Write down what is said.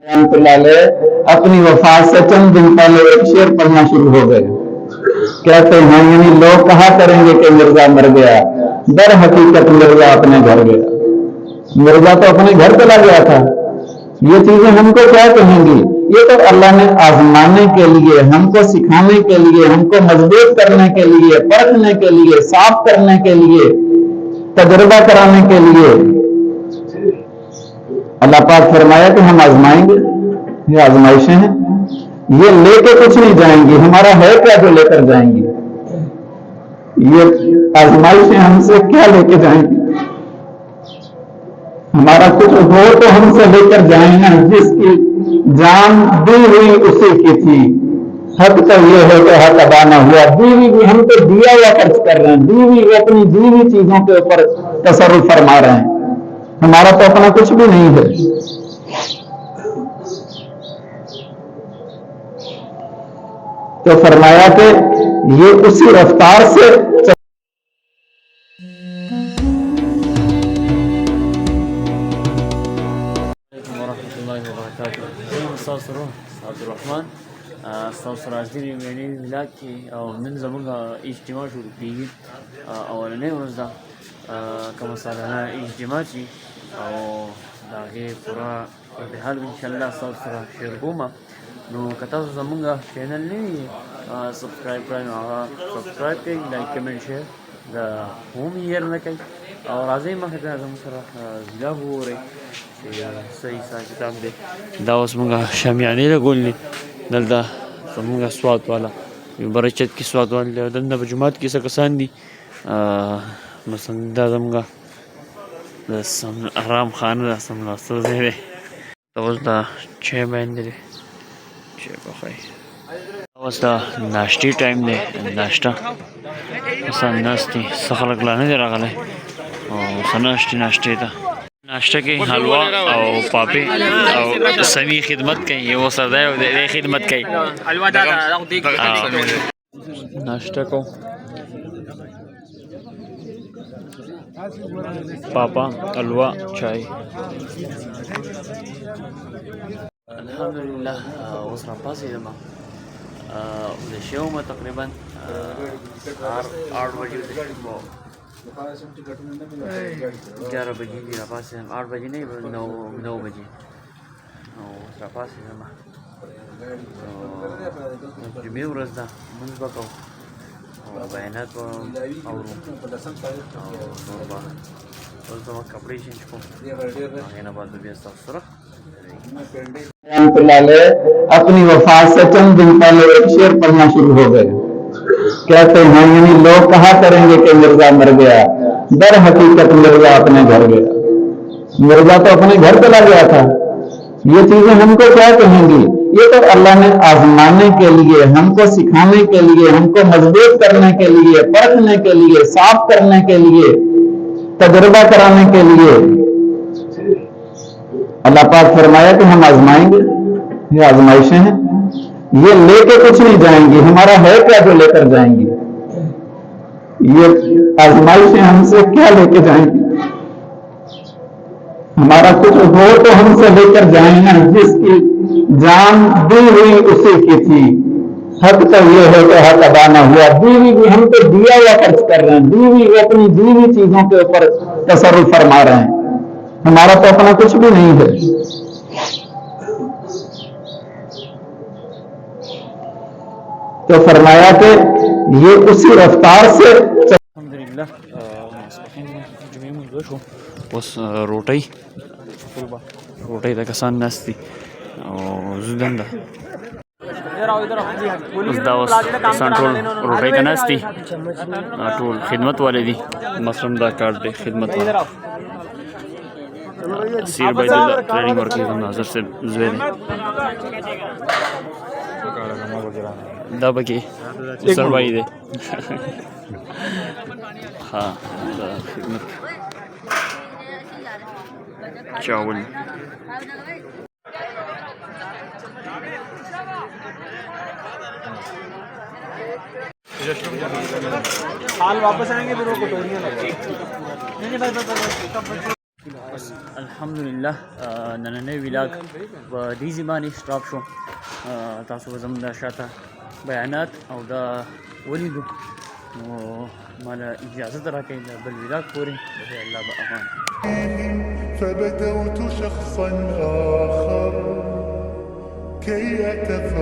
अपनी वफात से चंद दिन पहले एक शेर पढ़ना शुरू हो गए। कहते हैं यानी लोग कहा करेंगे कि मिर्जा मर गया, दर हकीकत मिर्जा अपने घर गया। मिर्जा तो अपने घर चला गया था। ये चीजें हमको क्या कहेंगी? ये तो अल्लाह ने आजमाने के लिए, हमको सिखाने के लिए, हमको मजबूत करने के लिए, परखने के लिए, साफ करने के लिए, तजुर्बा कराने के लिए अल्लाह पाक फरमाया कि हम आजमाएंगे। ये आजमाइशें हैं, ये लेके कुछ नहीं जाएंगी। हमारा है क्या जो लेकर जाएंगी? ये आजमाइशें हमसे क्या लेके जाएंगी? हमारा कुछ हो तो हमसे लेकर जाएंगे। जिसकी जान दी हुई उसी की थी, हक तो ये है कि हक अदा न हुआ। दीवी भी हम तो दिया हुआ खर्च कर रहे हैं, दीवी अपनी दीवी चीजों के ऊपर तसर्रुफ फरमा रहे हैं। हमारा तो अपना कुछ भी नहीं है। तो फरमाया कि ये उसी रफ्तार से अब्दुलरहमान राजगीर मेनी जिला की नन जमूंगा इज्तिमा शुरू की अवलने ورځ ده کومه سالانه اجتماع چې او د هغې پوره حال انشاءالله ستاسو سره شیر کوم. نو که تاسو زمونږ چینل نه وي سبسکرایب کړئ، نو هغه سبسکرایب کړئ، لایک کمنټ شیر د هم یې هېر نه کوئ او راځئ مخې ته زموږ سره ضلع وګورئ چې صحیح حساب کتاب دی. دا اوس مونږ شامیانې لګولې دلته زمونږ سوات والا برچت کې سوات والا دلته په جومات کې څه کسان دي مثلا دا زمونږ د آرام خانه ده، څملاستل ځای دی. اوس دا چای باندې دی، چای پخوي. اوس دا ناشتې ټایم دی، ناشته کسان ناست دي، څه خلک لا نه دي راغلی او څه ناشتې ته ناشته کې حلوا او پاپې او سمي خدمت کوي. یو سردار او د خدمت کوي. ناشته کوم पापा हलवा चाय. अल्हम्दुलिल्लाह اوس را پاسېدم د شومه تقریبا 8 بجې 11 بجې دي را پاسېدم. 8 بجې نه 9 بجې او را پاسېدم. جمعې ورځ ده، لمونځ به کوو او بیانات به اورو او نور به اوس زما کپړې چینج کوم. هغې نه بعد به بیا ستاسو سره अपनी वफात से चंद दिन पहले एक शेर पढ़ना शुरू हो गए। कहते हैं यानी लोग कहा करेंगे कि मिर्जा मर गया, दर हकीकत मिर्जा अपने घर गया। मिर्जा तो अपने घर चला गया था। ये चीजें हमको क्या कहेंगी? ये तो अल्लाह ने आजमाने के लिए, हमको सिखाने के लिए, हमको मजबूत करने के लिए, परखने के लिए, साफ करने के लिए, तजुर्बा कराने के लिए अल्लाह पाक फरमाया कि हम आजमाएंगे। ये आजमाइशें हैं, ये लेके कुछ नहीं जाएंगी। हमारा है क्या जो लेकर जाएंगी? ये आजमाइशें हमसे क्या लेके जाएंगी? हमारा कुछ हो तो हमसे लेकर जाएंगे। जिसकी जान दी हुई उसी की थी, हक तो ये है कि हक अदा न हुआ। दीवी भी हम तो दिया हुआ खर्च कर रहे हैं, दीवी अपनी दीवी चीजों के ऊपर तसर्रुफ फरमा रहे हैं। हमारा तो अपना कुछ भी नहीं है। तो फरमाया कि ये उसी रफ्तार से अल्हम्दुलिल्लाह اوس روټۍ د کسان ناست دي او زه دنده اوس دا اوس کسان ټول روټۍ ته ناست دي، ټول خدمت والے دي. مثلا دا کارت دی خدمت والا سیر باید د ټریننګ ورکوي. زما ناظر صاحب زوی دی. دا پکې سر بای دی. ها دا خدمت चावल हाल वापस आएंगे फिर वो कटोरियाँ بس الحمدلله نننی ولاګ په دې زبانې سټاپ شو. تاسو به زموږ د شاته بیانات او دا ولیدو، نو مالا اجازه راکړئ د بل ولاګ پورې. الله به امان. فبدوت شخصا آخر كي أتفاعل